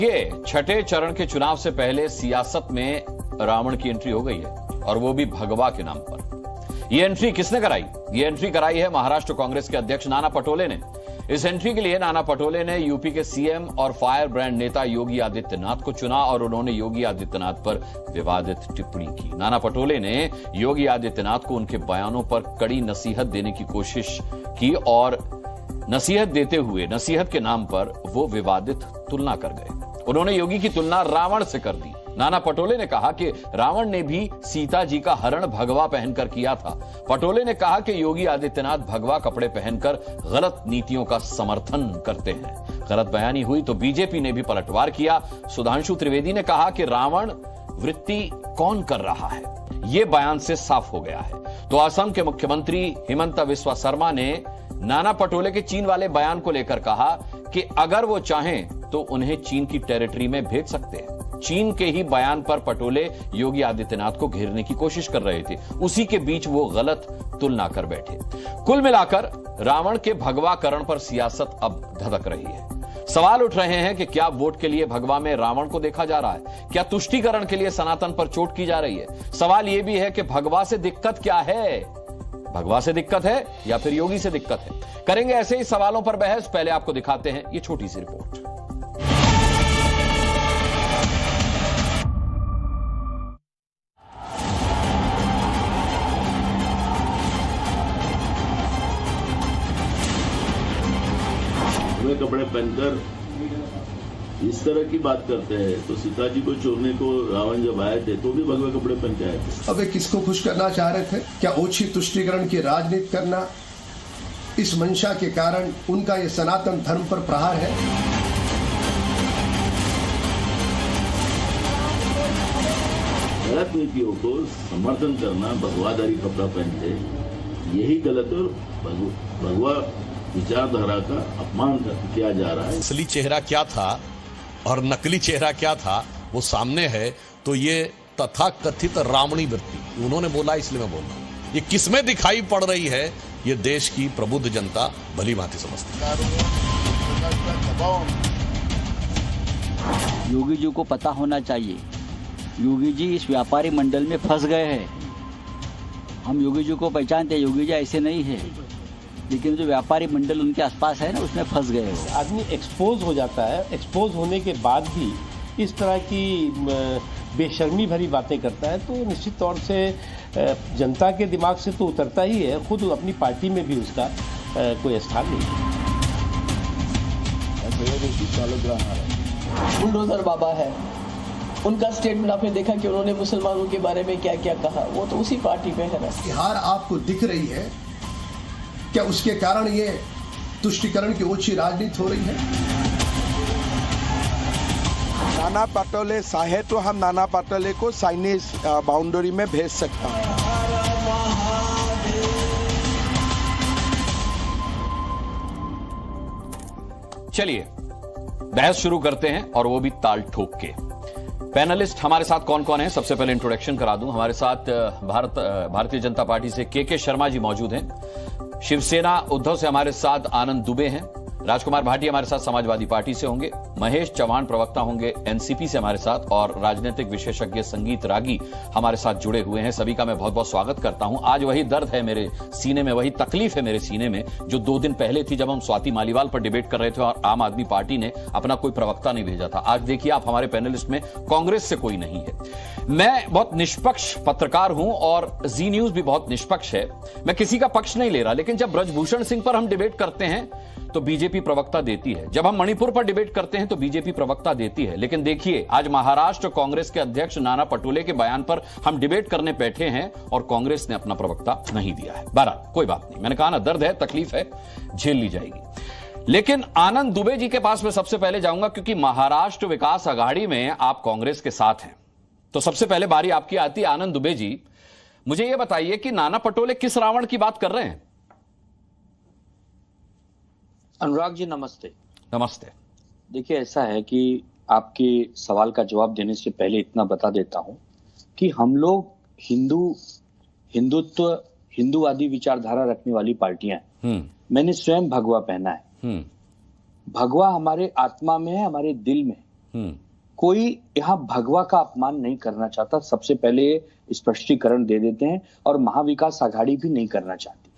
ये छठे चरण के चुनाव से पहले सियासत में रावण की एंट्री हो गई है और वो भी भगवा के नाम पर। ये एंट्री किसने कराई? ये एंट्री कराई है महाराष्ट्र कांग्रेस के अध्यक्ष नाना पटोले ने। इस एंट्री के लिए नाना पटोले ने यूपी के सीएम और फायर ब्रांड नेता योगी आदित्यनाथ को चुना और उन्होंने योगी आदित्यनाथ पर विवादित टिप्पणी की। नाना पटोले ने योगी आदित्यनाथ को उनके बयानों पर कड़ी नसीहत देने की कोशिश की और नसीहत देते हुए नसीहत के नाम पर वो विवादित तुलना कर गए। उन्होंने योगी की तुलना रावण से कर दी। नाना पटोले ने कहा कि रावण ने भी सीता जी का हरण भगवा पहनकर किया था। पटोले ने कहा कि योगी आदित्यनाथ भगवा कपड़े पहनकर गलत नीतियों का समर्थन करते हैं। गलत बयानी हुई तो बीजेपी ने भी पलटवार किया। सुधांशु त्रिवेदी ने कहा कि रावण वृत्ति कौन कर रहा है, यह बयान से साफ हो गया है। तो असम के मुख्यमंत्री हिमंत बिस्वा शर्मा ने नाना पटोले के चीन वाले बयान को लेकर कहा कि अगर वो चाहें तो उन्हें चीन की टेरिटरी में भेज सकते हैं। चीन के ही बयान पर पटोले योगी आदित्यनाथ को घेरने की कोशिश कर रहे थे, उसी के बीच वो गलत तुलना कर बैठे। कुल मिलाकर रावण के भगवाकरण पर सियासत अब धधक रही है। सवाल उठ रहे हैं कि क्या वोट के लिए भगवा में रावण को देखा जा रहा है? क्या तुष्टीकरण के लिए सनातन पर चोट की जा रही है? सवाल यह भी है कि भगवा से दिक्कत क्या है? भगवा से दिक्कत है या फिर योगी से दिक्कत है? करेंगे ऐसे ही सवालों पर बहस। पहले आपको दिखाते हैं ये छोटी सी रिपोर्ट। कपड़े पहनकर इस तरह की बात करते हैं तो सीता जी को चोरने को रावण जब आए थे तो भी भगवे कपड़े पहन के आए थे। अब वे किसको खुश करना चाह रहे थे? क्या ओछी तुष्टीकरण की राजनीति करना इस मंशा के कारण उनका ये सनातन धर्म पर प्रहार है? गलत नीतियों को समर्थन करना, भगवाधारी कपड़ा पहनते, यही गलत और भगवा विचारधारा का अपमान किया जा रहा है। असली चेहरा क्या था और नकली चेहरा क्या था वो सामने है। तो ये तथाकथित रावणी वृत्ति उन्होंने बोला, इसलिए मैं बोल रहा हूं। ये किसमें दिखाई पड़ रही है ये देश की प्रबुद्ध जनता भली भांति समझती है। योगी जी को पता होना चाहिए, योगी जी इस व्यापारी मंडल में फंस गए हैं। हम योगी जी को पहचानते हैं, योगी जी ऐसे नहीं है, लेकिन जो व्यापारी मंडल उनके आसपास है ना, उसमें फंस गए हो। आदमी एक्सपोज हो जाता है, एक्सपोज होने के बाद भी इस तरह की बेशर्मी भरी बातें करता है तो निश्चित तौर से जनता के दिमाग से तो उतरता ही है। खुद अपनी पार्टी में भी उसका कोई स्थान नहीं है। बुलडोजर बाबा है, उनका स्टेटमेंट आपने देखा कि उन्होंने मुसलमानों के बारे में क्या क्या कहा, वो तो उसी पार्टी में है ना। हार आपको दिख रही है, क्या उसके कारण ये तुष्टीकरण की ओछी राजनीति हो रही है? नाना पटोले चाहे तो हम नाना पटोले को चाइनीज बाउंड्री में भेज सकता हूं। चलिए बहस शुरू करते हैं और वो भी ताल ठोक के। पैनलिस्ट हमारे साथ कौन कौन है, सबसे पहले इंट्रोडक्शन करा दूं। हमारे साथ भारतीय जनता पार्टी से के शर्मा जी मौजूद हैं। शिवसेना उद्धव से हमारे साथ आनंद दुबे हैं। राजकुमार भाटिया हमारे साथ समाजवादी पार्टी से होंगे। महेश चौहान प्रवक्ता होंगे एनसीपी से हमारे साथ, और राजनीतिक विशेषज्ञ संगीत रागी हमारे साथ जुड़े हुए हैं। सभी का मैं बहुत बहुत स्वागत करता हूं। आज वही दर्द है मेरे सीने में, वही तकलीफ है मेरे सीने में जो 2 दिन पहले थी जब हम स्वाति मालीवाल पर डिबेट कर रहे थे और आम आदमी पार्टी ने अपना कोई प्रवक्ता नहीं भेजा था। आज देखिए आप, हमारे पैनलिस्ट में कांग्रेस से कोई नहीं है। मैं बहुत निष्पक्ष पत्रकार हूं और जी न्यूज भी बहुत निष्पक्ष है। मैं किसी का पक्ष नहीं ले रहा, लेकिन जब ब्रजभूषण सिंह पर हम डिबेट करते हैं तो बीजेपी प्रवक्ता देती है, जब हम मणिपुर पर डिबेट करते हैं तो बीजेपी प्रवक्ता देती है। लेकिन देखिए आज महाराष्ट्र कांग्रेस के अध्यक्ष नाना पटोले के बयान पर हम डिबेट करने बैठे हैं और कांग्रेस ने अपना प्रवक्ता नहीं दिया है। बहरहाल कोई बात नहीं, मैंने कहा ना, दर्द है, तकलीफ है, झेल ली जाएगी। लेकिन आनंद दुबे जी के पास मैं सबसे पहले जाऊंगा क्योंकि महाराष्ट्र विकास आघाड़ी में आप कांग्रेस के साथ हैं। तो सबसे पहले बारी आपकी आती है। आनंद दुबे जी, मुझे यह बताइए कि नाना पटोले किस रावण की बात कर रहे हैं? अनुराग जी नमस्ते। नमस्ते। देखिए ऐसा है कि आपके सवाल का जवाब देने से पहले इतना बता देता हूं कि हम लोग हिंदूवादी विचारधारा रखने वाली पार्टियां हैं। मैंने स्वयं भगवा पहना है। भगवा हमारे आत्मा में है, हमारे दिल में। कोई यहाँ भगवा का अपमान नहीं करना चाहता, सबसे पहले स्पष्टीकरण दे देते हैं। और महाविकास आघाड़ी भी नहीं करना चाहती,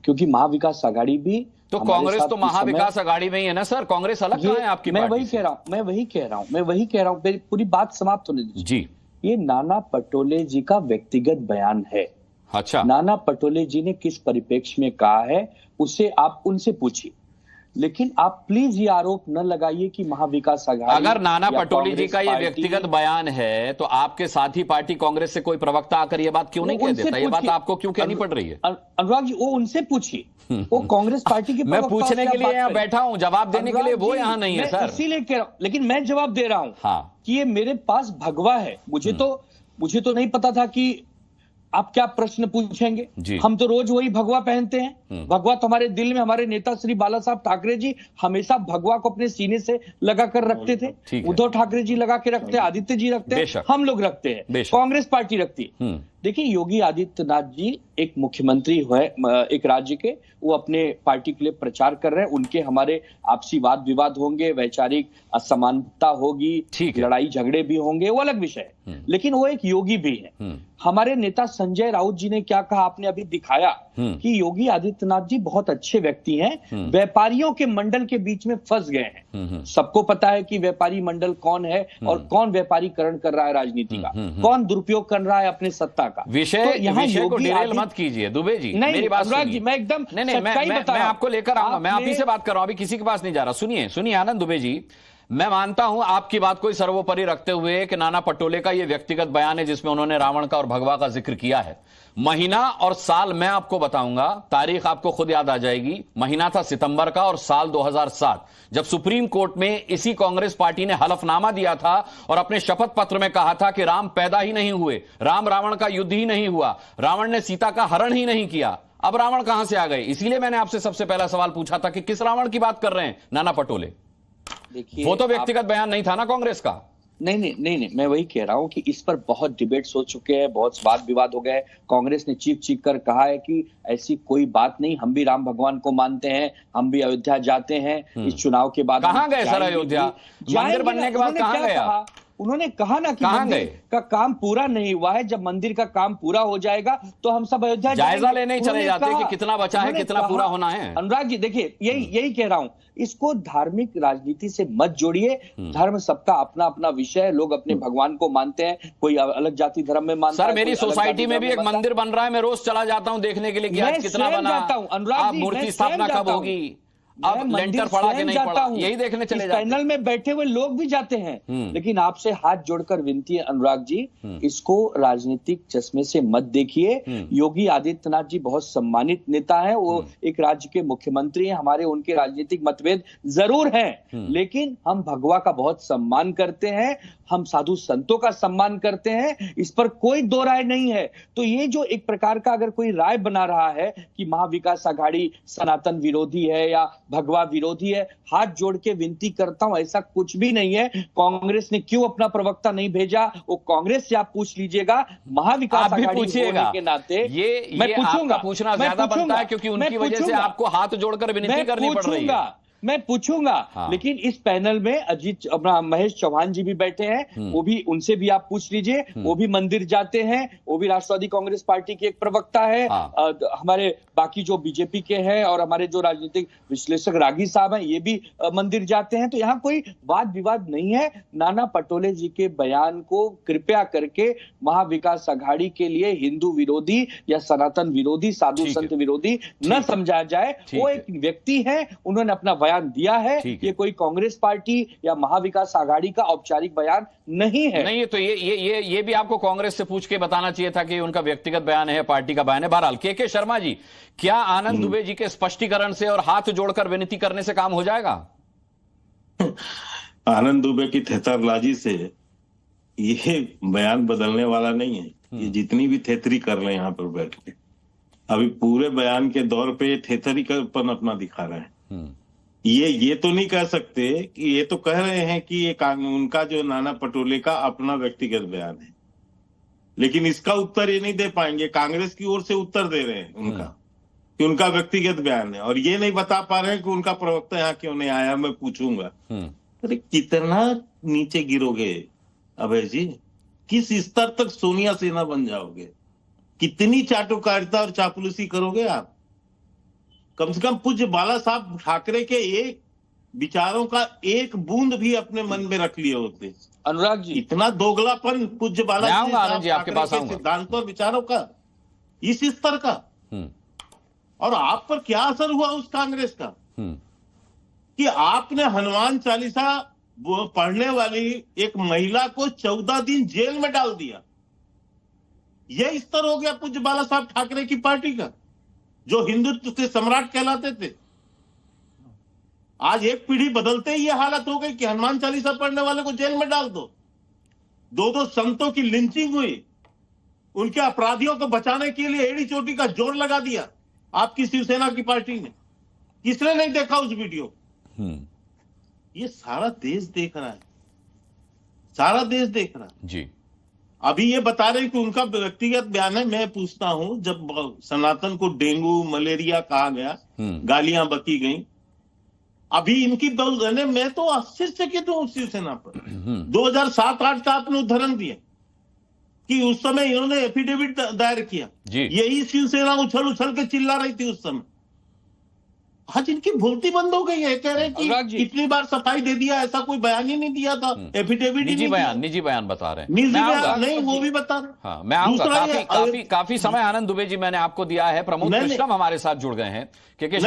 क्योंकि महाविकास आघाड़ी भी तो कांग्रेस तो महाविकास आघाड़ी में ही है ना सर, कांग्रेस अलग कहां है आपकी मैं पार्टी वही से? कह रहा हूं, मेरी पूरी बात समाप्त होने दीजिए जी। ये नाना पटोले जी का व्यक्तिगत बयान है। अच्छा, नाना पटोले जी ने किस परिप्रेक्ष्य में कहा है उसे आप उनसे पूछिए, लेकिन आप प्लीज ये आरोप न लगाइए कि महाविकास आघाड़ी, अगर नाना या पटोले जी कांग्रेस का ये पार्टी- व्यक्तिगत बयान है तो आपके साथी पार्टी कांग्रेस से कोई प्रवक्ता आकर ये बात क्यों नहीं कह उनसे देता? ये बात पूछिए। आपको क्यों कहनी पड़ रही है? अनुराग जी, वो उनसे पूछिए, वो कांग्रेस पार्टी के मैं प्रवक्ता पूछने से के आप लिए बात यहाँ करें। बैठा हूं, जवाब देने के लिए वो अनुराग जी, यहाँ नहीं है मैं सर। इसीलिए कह रहा हूं, लेकिन मैं जवाब दे रहा हूं हाँ। कि ये मेरे पास भगवा है। मुझे तो नहीं पता था कि आप क्या प्रश्न पूछेंगे। जी। हम तो रोज वही भगवा पहनते हैं। भगवा तो हमारे दिल में, हमारे नेता श्री बाला साहब ठाकरे जी हमेशा भगवा को अपने सीने से लगा कर रखते थे। ठीक है। उद्धव ठाकरे जी लगा के रखते हैं, आदित्य जी रखते हैं, बेशक। हम लोग रखते हैं, बेशक। कांग्रेस पार्टी रखती है। देखिए, योगी आदित्यनाथ जी एक मुख्यमंत्री हुए एक राज्य के, वो अपने पार्टी के लिए प्रचार कर रहे हैं। उनके हमारे आपसी वाद विवाद होंगे, वैचारिक असमानता होगी, ठीक है। लड़ाई झगड़े भी होंगे, वो अलग विषय है, लेकिन वो एक योगी भी है। हमारे नेता संजय राउत जी ने क्या कहा, आपने अभी दिखाया कि योगी आदित्यनाथ जी बहुत अच्छे व्यक्ति हैं, व्यापारियों के मंडल के बीच में फंस गए हैं। सबको पता है कि व्यापारी मंडल कौन है और कौन व्यापारीकरण कर रहा है राजनीति का, कौन दुरुपयोग कर रहा है अपने सत्ता का। विषय को डिरेल मत कीजिए दुबे जी, नहीं, मेरी बात अनुराग सुनिए। जी, मैं एकदम नहीं, सच्चाई बता मैं रहा हूं। आपको लेकर आऊंगा, मैं आप ही आपने- से बात कर रहा हूं, अभी किसी के पास नहीं जा रहा। सुनिए आनंद दुबे जी, मैं मानता हूं आपकी बात को सर्वोपरि रखते हुए कि नाना पटोले का यह व्यक्तिगत बयान है जिसमें उन्होंने रावण का और भगवा का जिक्र किया है। महीना और साल मैं आपको बताऊंगा, तारीख आपको खुद याद आ जाएगी। महीना था सितंबर का और साल 2007, जब सुप्रीम कोर्ट में इसी कांग्रेस पार्टी ने हलफनामा दिया था और अपने शपथ पत्र में कहा था कि राम पैदा ही नहीं हुए, राम रावण का युद्ध ही नहीं हुआ, रावण ने सीता का हरण ही नहीं किया। अब रावण कहां से आ गए? इसीलिए मैंने आपसे सबसे पहला सवाल पूछा था कि किस रावण की बात कर रहे हैं नाना पटोले? देखिए, वो तो व्यक्तिगत बयान नहीं था ना कांग्रेस का। नहीं, मैं वही कह रहा हूं कि इस पर बहुत डिबेट्स हो चुके हैं, बहुत वाद विवाद हो गए। कांग्रेस ने चीख कर कहा है कि ऐसी कोई बात नहीं, हम भी राम भगवान को मानते हैं, हम भी अयोध्या जाते हैं इस चुनाव के बाद। कहां गए सर अयोध्या? मंदिर बनने के बाद कहां गए आप? उन्होंने कहा ना कि कहां मंदिर गए? का काम पूरा नहीं हुआ है, जब मंदिर का काम पूरा हो जाएगा तो हम सब अयोध्या जायजा जाएंगे। लेने ही चले उन्होंने जाते हैं कहा- कि कितना बचा है, उन्होंने कितना कहा- पूरा होना है। अनुराग जी, देखिए, यही कह रहा हूं, इसको धार्मिक राजनीति से मत जोड़िए। धर्म सबका अपना अपना विषय है, लोग अपने भगवान को मानते हैं, कोई अलग जाति धर्म में मानता है। सर, मेरी कोई अलग सोसाइटी जाति में धर्म भी एक मानता है। मंदिर बन रहा है, मैं रोज चला जाता हूं देखने के लिए कि मैं आज कितना स्वयं बना। जाता हूं, अनुराग आप जी, मूर्ति मैं स्थापना स्वयं कब जाता होगी? हूं। अब मैं लेंटर मंदिर पड़ा कि स्वयं नहीं जाता पड़ा, हूं। यही देखने चले इस जाते पैनल में बैठे हुए लोग भी जाते हैं, लेकिन आपसे हाथ जोड़कर विनती है अनुराग जी, इसको राजनीतिक चश्मे से मत देखिए। योगी आदित्यनाथ जी बहुत सम्मानित नेता है, वो एक राज्य के मुख्यमंत्री हैं, हमारे उनके राजनीतिक मतभेद जरूर हैं, लेकिन हम भगवा का बहुत सम्मान करते हैं, हम साधु संतों का सम्मान करते हैं, इस पर कोई दो राय नहीं है। तो ये जो एक प्रकार का अगर कोई राय बना रहा है कि महाविकास आघाड़ी सनातन विरोधी है या भगवा विरोधी है, हाथ जोड़ के विनती करता हूं, ऐसा कुछ भी नहीं है। कांग्रेस ने क्यों अपना प्रवक्ता नहीं भेजा, वो कांग्रेस से आप पूछ लीजिएगा। महाविकास आप भी आघाड़ी पूछिएगा होने के नाते ये आपका पूछना ज्यादा बनता है, क्योंकि उनकी वजह से आपको हाथ जोड़कर विनती करनी पड़ रही है। मैं पूछूंगा, लेकिन इस पैनल में अजीत अपना महेश चौहान जी भी बैठे हैं, वो भी, उनसे भी आप पूछ लीजिए, वो भी मंदिर जाते हैं, वो भी राष्ट्रवादी कांग्रेस पार्टी के एक प्रवक्ता है। हमारे बाकी जो बीजेपी के हैं और हमारे जो राजनीतिक विश्लेषक रागी साहब हैं, ये भी मंदिर जाते हैं। तो यहाँ कोई वाद विवाद नहीं है। नाना पटोले जी के बयान को कृपया करके महाविकास आघाड़ी के लिए हिंदू विरोधी या सनातन विरोधी, साधु संत विरोधी न समझा जाए। वो एक व्यक्ति है, उन्होंने अपना बयान दिया है, ये कोई कांग्रेस पार्टी या महाविकास आघाड़ी का औपचारिक बयान नहीं है। नहीं, तो ये भी आपको कांग्रेस से पूछ के बताना चाहिए था कि उनका व्यक्तिगत बयान है, पार्टी का बयान है। बहरहाल के शर्मा जी, क्या आनंद दुबे जी के स्पष्टीकरण से और हाथ जोड़कर विनती करने से काम हो जाएगा? आनंद दुबे की थेतरबाजी से ये बयान बदलने वाला नहीं है। ये जितनी भी थेतरी कर रहे हैं यहाँ पर बैठ के, अभी पूरे बयान के दौर पे थेतरीपन अपना दिखा रहे हैं। ये तो नहीं कह सकते कि, ये तो कह रहे हैं कि ये उनका जो नाना पटोले का अपना व्यक्तिगत बयान है, लेकिन इसका उत्तर ये नहीं दे पाएंगे। कांग्रेस की ओर से उत्तर दे रहे हैं उनका कि उनका व्यक्तिगत बयान है, और ये नहीं बता पा रहे हैं कि उनका प्रवक्ता यहाँ क्यों नहीं आया, मैं पूछूंगा। अरे कितना नीचे गिरोगे अभय जी? किस स्तर तक सोनिया सेना बन जाओगे? कितनी चाटुकारिता और चापलूसी करोगे आप? कम से कम पूज्य बाला साहब ठाकरे के एक विचारों का एक बूंद भी अपने मन में रख लिए होते। अनुराग जी, इतना दोगलापन पूज्य बाला मैं आऊंगा आनंद जी, आपके पास आऊंगा। सिद्धांतों और विचारों का इस स्तर का, और आप पर क्या असर हुआ उस कांग्रेस का कि आपने हनुमान चालीसा वो पढ़ने वाली एक महिला को 14 दिन जेल में डाल दिया। यह स्तर हो गया पूज्य बाला साहब ठाकरे की पार्टी का, जो हिंदुत्व के सम्राट कहलाते थे। आज एक पीढ़ी बदलते ही यह हालत हो गई कि हनुमान चालीसा पढ़ने वाले को जेल में डाल दो। दो संतों की लिंचिंग हुई, उनके अपराधियों को बचाने के लिए एड़ी चोटी का जोर लगा दिया आपकी शिवसेना की पार्टी ने। किसने नहीं देखा उस वीडियो? ये सारा देश देख रहा है, सारा देश देख रहा है जी। अभी ये बता रहे कि उनका व्यक्तिगत बयान है। मैं पूछता हूं, जब सनातन को डेंगू मलेरिया कहा गया, गालियां बकी गई, अभी इनकी मैं तो आश्चर्यचकित हूं शिवसेना पर। 2007-8 का आपने उदाहरण दिया कि उस समय इन्होंने एफिडेविट दायर किया, यही शिवसेना उछल उछल के चिल्ला रही थी उस समय। आज इनकी बोलती बंद हो गई है, कह रहे हैं कि इतनी बार सफाई दे दिया, ऐसा कोई बयान ही नहीं दिया था, एफिडेविट ही नहीं दिया। निजी बयान बता रहे हैं, निजी बयान नहीं, वो भी बता रहे। हाँ, मैं आऊंगा। काफी समय आनंद दुबे जी मैंने आपको दिया है। प्रमोद कृष्णम हमारे साथ जुड़ गए हैं, क्योंकि